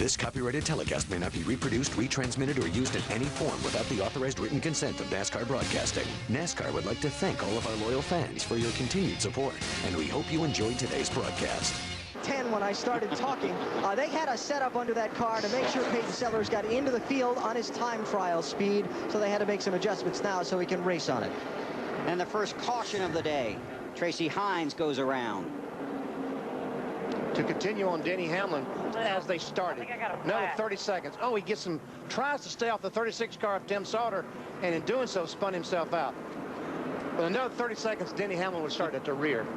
This copyrighted telecast may not be reproduced, retransmitted, or used in any form without the authorized written consent of NASCAR Broadcasting. NASCAR would like to thank all of our loyal fans for your continued support, and we hope you enjoyed today's broadcast. 10 when I started talking. They had a setup under that car to make sure Peyton Sellers got into the field on his time trial speed, so they had to make some adjustments now so he can race on it. And the first caution of the day, Tracy Hines goes around. To continue on Denny Hamlin as they started. Another 30 seconds. Oh, he gets some, tries to stay off the 36 car of Tim Sauter, and in doing so, spun himself out. With another 30 seconds, Denny Hamlin would start at the rear.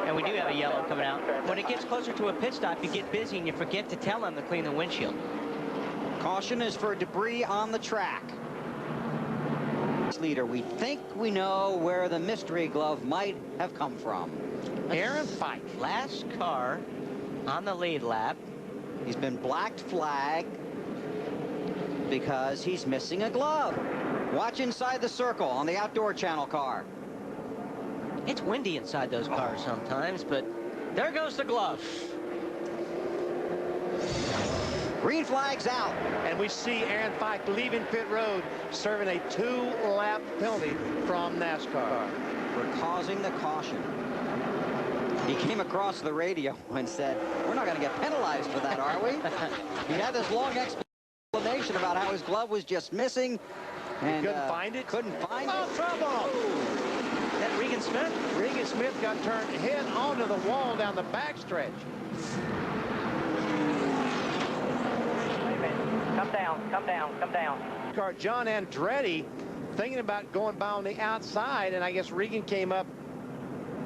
And we do have a yellow coming out. When it gets closer to a pit stop, you get busy and you forget to tell them to clean the windshield. Caution is for debris on the track. Leader, we think we know where the mystery glove might have come from. Aaron Fike. Last car on the lead lap. He's been black flagged because he's missing a glove. Watch inside the circle on the outdoor channel car. It's windy inside those cars sometimes, but there goes the glove. Green flag's out. And we see Aaron Fike leaving pit road, serving a 2-lap penalty from NASCAR. For causing the caution. He came across the radio and said, "We're not going to get penalized for that, are we?" He had this long explanation about how his glove was just missing. And couldn't find it? Couldn't find it. Oh, trouble! Is that Regan Smith? Regan Smith got turned head onto the wall down the backstretch. Come down, come down, come down. Car John Andretti thinking about going by on the outside, and I guess Regan came up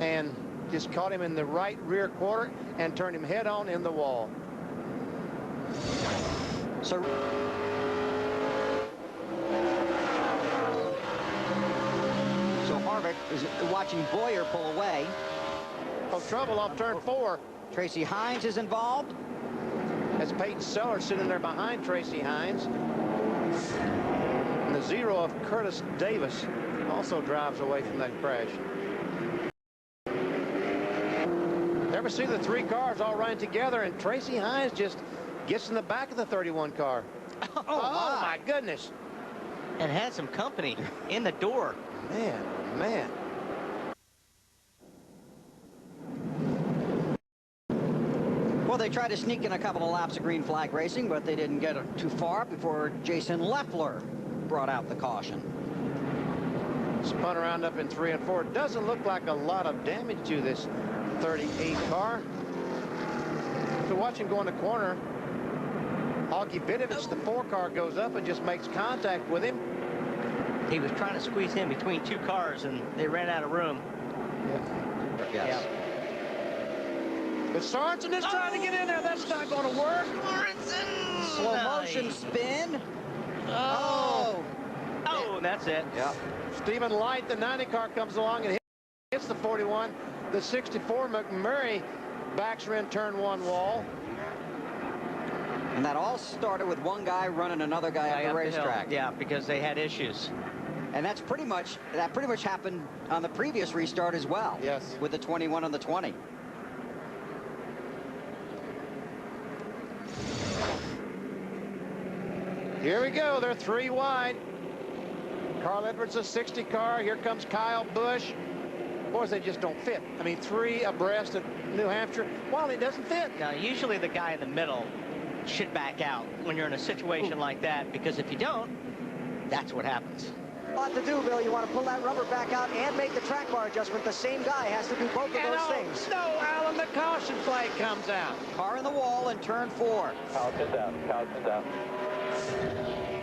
and just caught him in the right rear quarter and turned him head on in the wall. So Harvick is watching Boyer pull away. Oh, trouble off turn 4. Tracy Hines is involved. That's Peyton Sellers sitting there behind Tracy Hines. And the 0 of Curtis Davis also drives away from that crash. Never see the 3 cars all running together, and Tracy Hines just gets in the back of the 31 car. Oh my goodness. And had some company in the door. Man, man. Well, they tried to sneak in a couple of laps of green flag racing, but they didn't get too far before Jason Leffler brought out the caution. Spun around up in 3 and 4. Doesn't look like a lot of damage to this 38 car. So watch him go in the corner. Augie Vidovich, the 4 car, goes up and just makes contact with him. He was trying to squeeze in between 2 cars, and they ran out of room. Yeah. Yes. Yeah. But Sorensen is trying to get in there. That's not going to work. Slow motion spin. Oh, that's it. Yeah. Stephen Light, the 90 car, comes along and hits the 41. The 64 McMurray backs her in turn 1 wall. And that all started with one guy running another guy up the racetrack. Yeah, because they had issues. And that pretty much happened on the previous restart as well. Yes. With the 21 and the 20. Here we go. They're 3 wide. Carl Edwards, a 60 car. Here comes Kyle Busch. Boys, they just don't fit. I mean, 3 abreast at New Hampshire. Well, it doesn't fit. Now, usually the guy in the middle should back out when you're in a situation like that, because if you don't, that's what happens. A lot to do, Bill. You want to pull that rubber back out and make the track bar adjustment. The same guy has to do both of those things. No, Alan, the caution flag comes out. Car in the wall in turn 4. Caution's out, caution's out.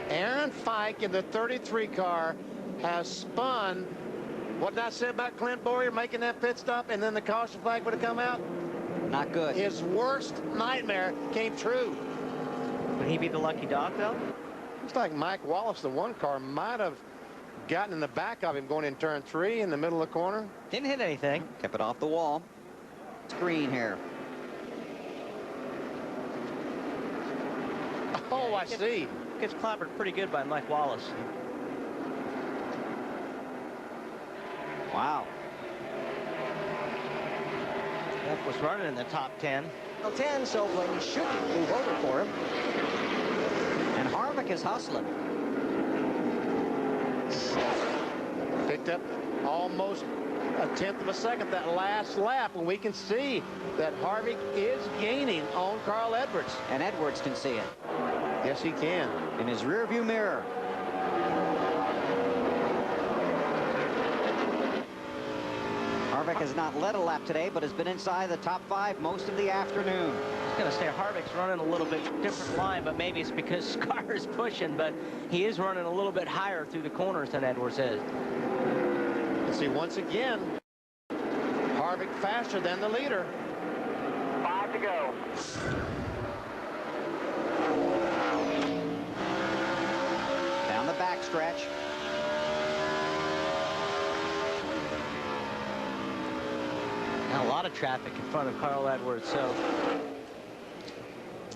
Aaron Fike in the 33 car has spun. What did I say about Clint Boyer making that pit stop, and then the caution flag would have come out? Not good. His worst nightmare came true. Would he be the lucky dog, though? Looks like Mike Wallace, the 1 car, might have gotten in the back of him going in turn 3 in the middle of the corner. Didn't hit anything. Kept it off the wall. It's green here. Oh, I see. Gets clobbered pretty good by Mike Wallace. Wow. Jeff was running in the top 10. 10, so Blaney should move over for him. is hustling. Picked up almost a tenth of a second that last lap, and we can see that Harvick is gaining on Carl Edwards. And Edwards can see it. Yes, he can. In his rearview mirror. Harvick has not led a lap today, but has been inside the top 5 most of the afternoon. I was going to say Harvick's running a little bit different line, but maybe it's because Scar is pushing, but he is running a little bit higher through the corners than Edwards is. See, once again, Harvick faster than the leader. 5 to go. Down the backstretch. Now a lot of traffic in front of Carl Edwards, so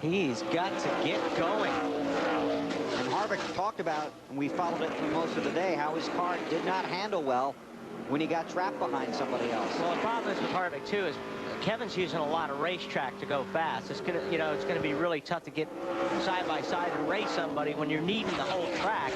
he's got to get going. And Harvick talked about, and we followed it through most of the day, how his car did not handle well when he got trapped behind somebody else. Well, the problem is with Harvick too is Kevin's using a lot of racetrack to go fast. It's gonna, you know, it's gonna be really tough to get side by side and race somebody when you're needing the whole track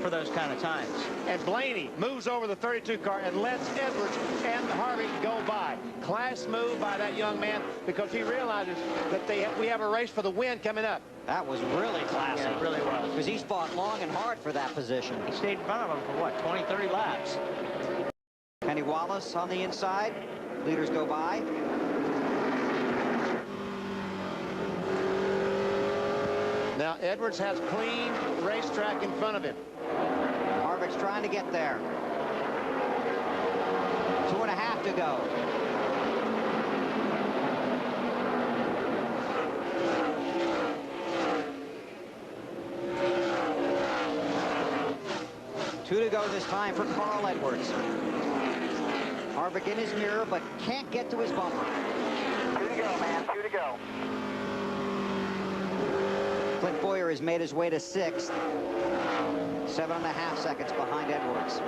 for those kind of times. And Blaney moves over the 32 car and lets Edwards and Harvick go by. Class move by that young man, because he realizes that we have a race for the win coming up. That was really classy. Yeah, it really was. Because he's fought long and hard for that position. He stayed in front of him for what, 20, 30 laps. Kenny Wallace on the inside. Leaders go by. Now Edwards has clean racetrack in front of him. Harvick's trying to get there. 2.5 to go. Two to go this time for Carl Edwards. Harvick in his mirror, but can't get to his bumper. 2 to go, man. 2 to go. Clint Boyer has made his way to 6th. 7.5 seconds behind Edwards.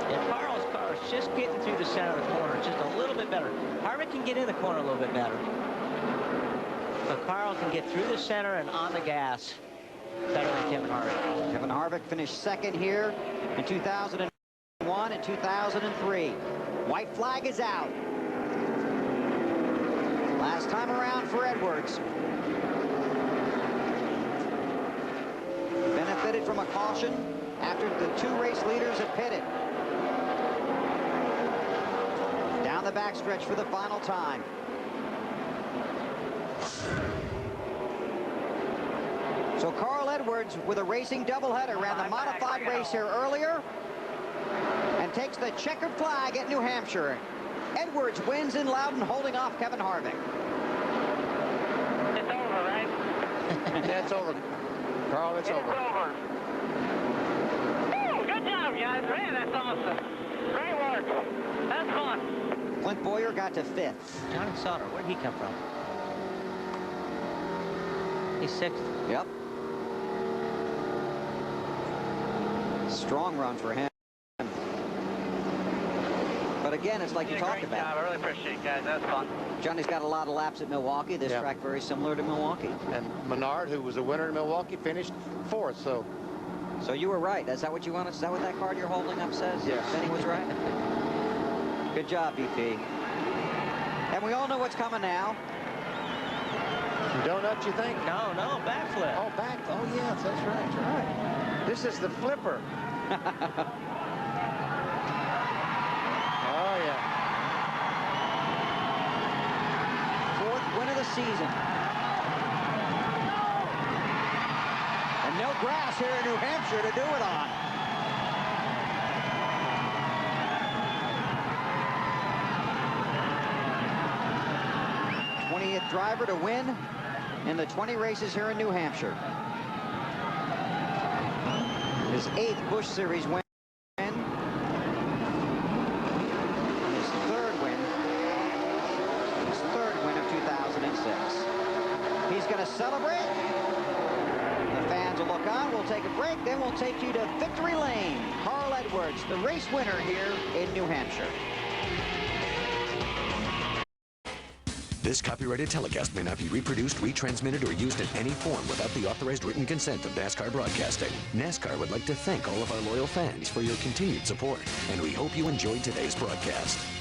Yeah, Carl's car is just getting through the center of the corner just a little bit better. Harvick can get in the corner a little bit better. But Carl can get through the center and on the gas better than Kevin Harvick. Kevin Harvick finished 2nd here in 2001 and 2003. White flag is out. Last time around for Edwards. Benefited from a caution after the 2 race leaders had pitted. Down the backstretch for the final time. So Carl Edwards with a racing doubleheader ran the modified race here earlier and takes the checkered flag at New Hampshire. Edwards wins in Loudon, holding off Kevin Harvick. It's over, right? That's over. Carl, it's over. It's over. Woo, good job, guys. Man, that's awesome. Great work. That's fun. Clint Boyer got to 5th. Johnny Sauter, where'd he come from? He's 6th. Yep. Strong run for him. But again, it's like you talked Great about. job. I really appreciate it, guys. That's fun. Johnny's got a lot of laps at Milwaukee. This Yeah. track very similar to Milwaukee. And Menard, who was the winner in Milwaukee, finished 4th. So you were right. Is that what you want? Is that what that card you're holding up says? Yes. Benny was right. Good job, BP. And we all know what's coming now. donut, you think? No, backflip. Oh, back. Oh, yes, that's right. That's right. This is the flipper. Oh, yeah. 4th win of the season. And no grass here in New Hampshire to do it on. th driver to win in the 20 races here in New Hampshire. His 8th Busch Series win. And his third win of 2006. He's going to celebrate. The fans will look on. We'll take a break. Then we'll take you to Victory Lane. Carl Edwards, the race winner here in New Hampshire. This copyrighted telecast may not be reproduced, retransmitted, or used in any form without the authorized written consent of NASCAR Broadcasting. NASCAR would like to thank all of our loyal fans for your continued support, and we hope you enjoyed today's broadcast.